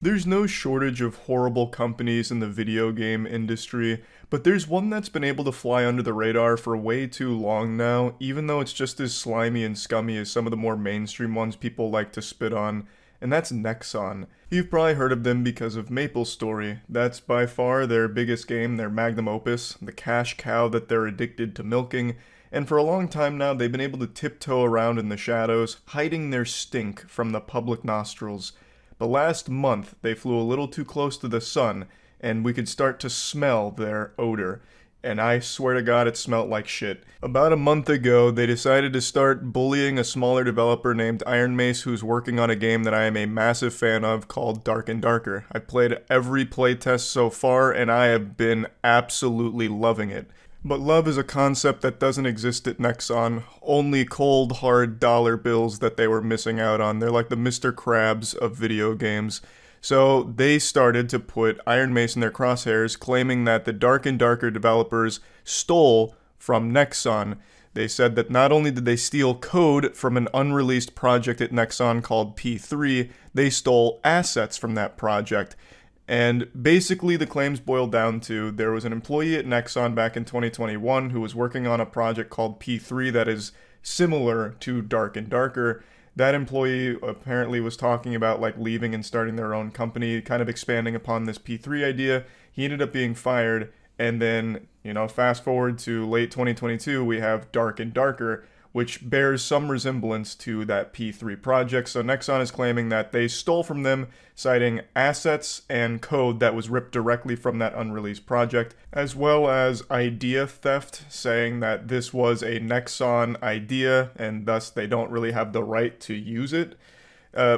There's no shortage of horrible companies in the video game industry, but there's one that's been able to fly under the radar for way too long now, even though it's just as slimy and scummy as some of the more mainstream ones people like to spit on, and that's Nexon. You've probably heard of them because of MapleStory. That's by far their biggest game, their magnum opus, the cash cow that they're addicted to milking, and for a long time now they've been able to tiptoe around in the shadows, hiding their stink from the public nostrils. But last month, they flew a little too close to the sun, and we could start to smell their odor. And I swear to God, it smelled like shit. About a month ago, they decided to start bullying a smaller developer named Iron Mace, who's working on a game that I am a massive fan of called Dark and Darker. I've played every playtest so far, and I have been absolutely loving it. But love is a concept that doesn't exist at Nexon. Only cold, hard dollar bills that they were missing out on. They're like the Mr. Krabs of video games. So they started to put Iron Mace in their crosshairs, claiming that the Dark and Darker developers stole from Nexon. They said that not only did they steal code from an unreleased project at Nexon called P3, they stole assets from that project. And basically the claims boiled down to there was an employee at Nexon back in 2021 who was working on a project called P3 that is similar to Dark and Darker. That employee apparently was talking about like leaving and starting their own company, kind of expanding upon this P3 idea. He ended up being fired, and then, fast forward to late 2022, we have Dark and Darker, which bears some resemblance to that P3 project. So Nexon is claiming that they stole from them, citing assets and code that was ripped directly from that unreleased project, as well as idea theft, saying that this was a Nexon idea, and thus they don't really have the right to use it.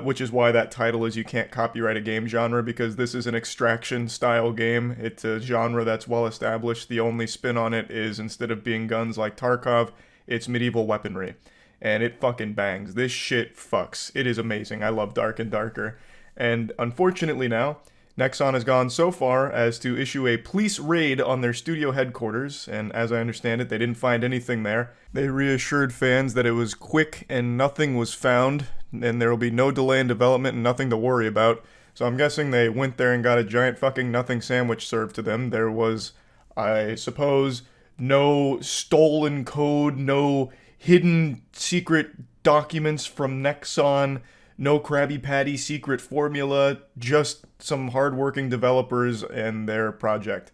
Which is why that title is You Can't Copyright a Game Genre, because this is an extraction style game. It's a genre that's well established. The only spin on it is, instead of being guns like Tarkov, it's medieval weaponry. And it fucking bangs. This shit fucks. It is amazing. I love Dark and Darker. And unfortunately now, Nexon has gone so far as to issue a police raid on their studio headquarters, and as I understand it, they didn't find anything there. They reassured fans that it was quick and nothing was found, and there will be no delay in development and nothing to worry about. So I'm guessing they went there and got a giant fucking nothing sandwich served to them. There was, I suppose, no stolen code, no hidden secret documents from Nexon, no Krabby Patty secret formula, just some hardworking developers and their project.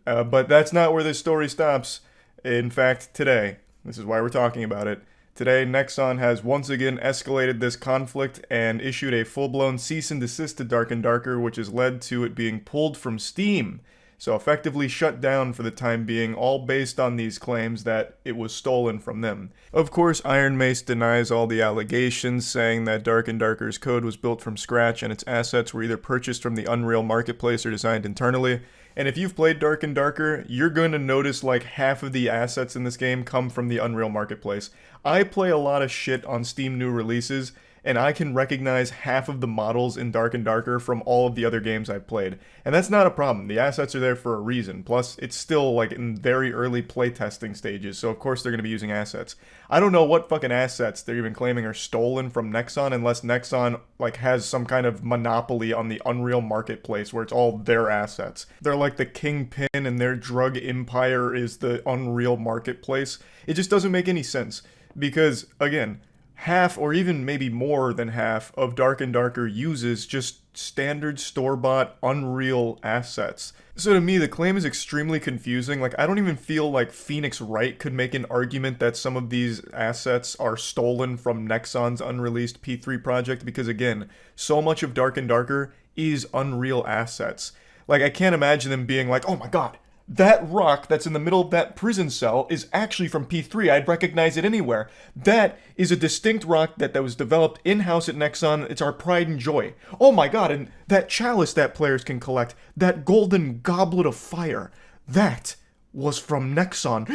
But that's not where this story stops. In fact, today, this is why we're talking about it, today Nexon has once again escalated this conflict and issued a full-blown cease and desist to Dark and Darker, which has led to it being pulled from Steam. So effectively shut down for the time being, all based on these claims that it was stolen from them. Of course, Iron Mace denies all the allegations, saying that Dark and Darker's code was built from scratch and its assets were either purchased from the Unreal Marketplace or designed internally. And if you've played Dark and Darker, you're going to notice like half of the assets in this game come from the Unreal Marketplace. I play a lot of shit on Steam new releases, and I can recognize half of the models in Dark and Darker from all of the other games I've played. And that's not a problem. The assets are there for a reason. Plus, it's still like in very early playtesting stages, so of course they're going to be using assets. I don't know what fucking assets they're even claiming are stolen from Nexon, unless Nexon like has some kind of monopoly on the Unreal Marketplace where it's all their assets. They're like the kingpin and their drug empire is the Unreal Marketplace. It just doesn't make any sense because, again, half, or even maybe more than half, of Dark and Darker uses just standard store-bought Unreal assets. So to me, the claim is extremely confusing. Like, I don't even feel like Phoenix Wright could make an argument that some of these assets are stolen from Nexon's unreleased P3 project, because again, so much of Dark and Darker is Unreal assets. Like, I can't imagine them being like, oh my god, that rock that's in the middle of that prison cell is actually from P3. I'd recognize it anywhere. That is a distinct rock that was developed in-house at Nexon. It's our pride and joy. Oh my god, and that chalice that players can collect, that golden goblet of fire, that was from Nexon.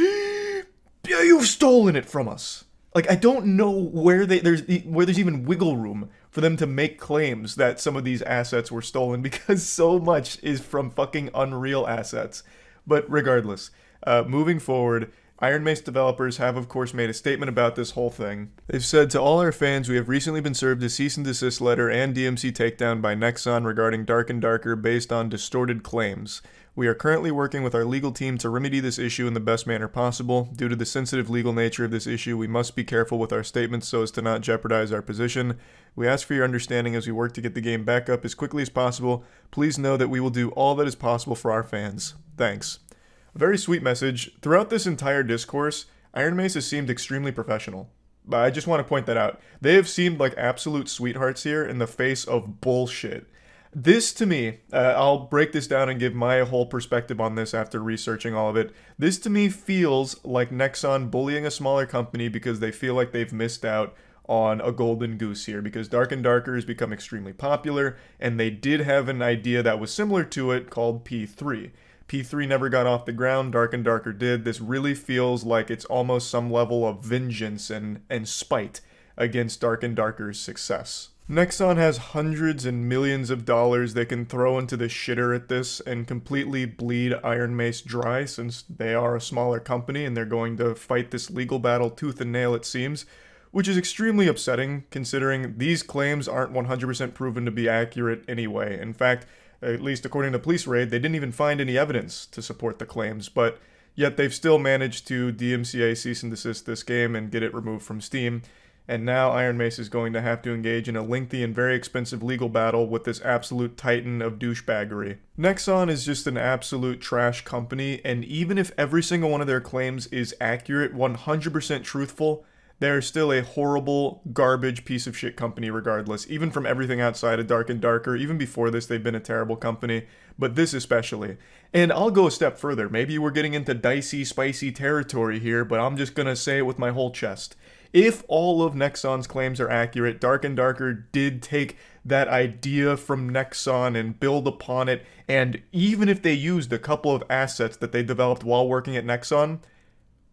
You've stolen it from us. Like, I don't know where there's even wiggle room for them to make claims that some of these assets were stolen, because so much is from fucking Unreal assets. But regardless, moving forward, Iron Mace developers have, of course, made a statement about this whole thing. They've said, to all our fans, we have recently been served a cease and desist letter and DMC takedown by Nexon regarding Dark and Darker based on distorted claims. We are currently working with our legal team to remedy this issue in the best manner possible. Due to the sensitive legal nature of this issue, we must be careful with our statements so as to not jeopardize our position. We ask for your understanding as we work to get the game back up as quickly as possible. Please know that we will do all that is possible for our fans. Thanks. A very sweet message. Throughout this entire discourse, Iron Mace has seemed extremely professional. But I just want to point that out. They have seemed like absolute sweethearts here in the face of bullshit. This, to me, I'll break this down and give my whole perspective on this after researching all of it. This, to me, feels like Nexon bullying a smaller company because they feel like they've missed out on a golden goose here, because Dark and Darker has become extremely popular, and they did have an idea that was similar to it called P3. P3 never got off the ground, Dark and Darker did. This really feels like it's almost some level of vengeance and spite against Dark and Darker's success. Nexon has hundreds and millions of dollars they can throw into the shitter at this and completely bleed Iron Mace dry, since they are a smaller company and they're going to fight this legal battle tooth and nail, it seems, which is extremely upsetting considering these claims aren't 100% proven to be accurate anyway. In fact, at least according to Police Raid, they didn't even find any evidence to support the claims, but yet they've still managed to DMCA cease and desist this game and get it removed from Steam. And now Iron Mace is going to have to engage in a lengthy and very expensive legal battle with this absolute titan of douchebaggery. Nexon is just an absolute trash company, and even if every single one of their claims is accurate, 100% truthful, they're still a horrible, garbage piece of shit company regardless. Even from everything outside of Dark and Darker, even before this, they've been a terrible company, but this especially. And I'll go a step further. Maybe we're getting into dicey, spicy territory here, but I'm just gonna say it with my whole chest. If all of Nexon's claims are accurate, Dark and Darker did take that idea from Nexon and build upon it, and even if they used a couple of assets that they developed while working at Nexon,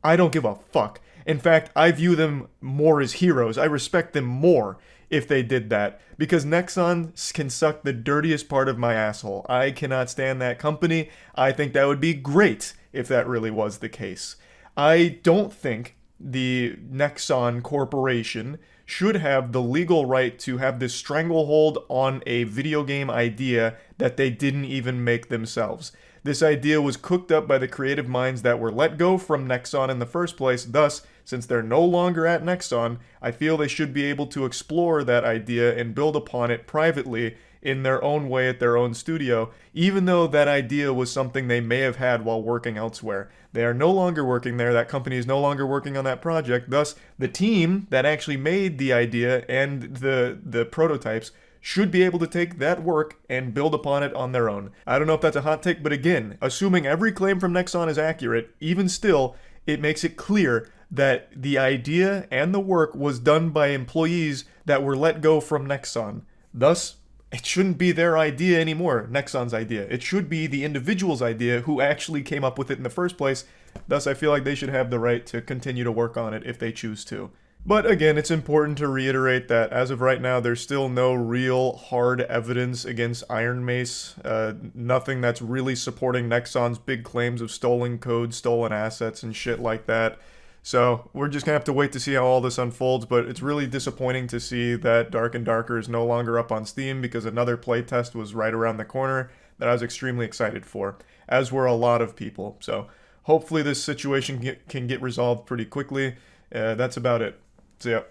I don't give a fuck. In fact, I view them more as heroes. I respect them more if they did that, because Nexon can suck the dirtiest part of my asshole. I cannot stand that company. I think that would be great if that really was the case. I don't think the Nexon Corporation should have the legal right to have this stranglehold on a video game idea that they didn't even make themselves. This idea was cooked up by the creative minds that were let go from Nexon in the first place. Thus, since they're no longer at Nexon, I feel they should be able to explore that idea and build upon it privately in their own way at their own studio, even though that idea was something they may have had while working elsewhere. They are no longer working there, that company is no longer working on that project, thus the team that actually made the idea and the prototypes should be able to take that work and build upon it on their own. I don't know if that's a hot take, but again, assuming every claim from Nexon is accurate, even still, it makes it clear that the idea and the work was done by employees that were let go from Nexon. Thus, it shouldn't be their idea anymore, Nexon's idea. It should be the individual's idea who actually came up with it in the first place. Thus, I feel like they should have the right to continue to work on it if they choose to. But again, it's important to reiterate that as of right now, there's still no real hard evidence against Iron Mace. Nothing that's really supporting Nexon's big claims of stolen code, stolen assets, and shit like that. So we're just gonna have to wait to see how all this unfolds, but it's really disappointing to see that Dark and Darker is no longer up on Steam, because another playtest was right around the corner that I was extremely excited for, as were a lot of people. So hopefully this situation can get resolved pretty quickly. That's about it. So yeah.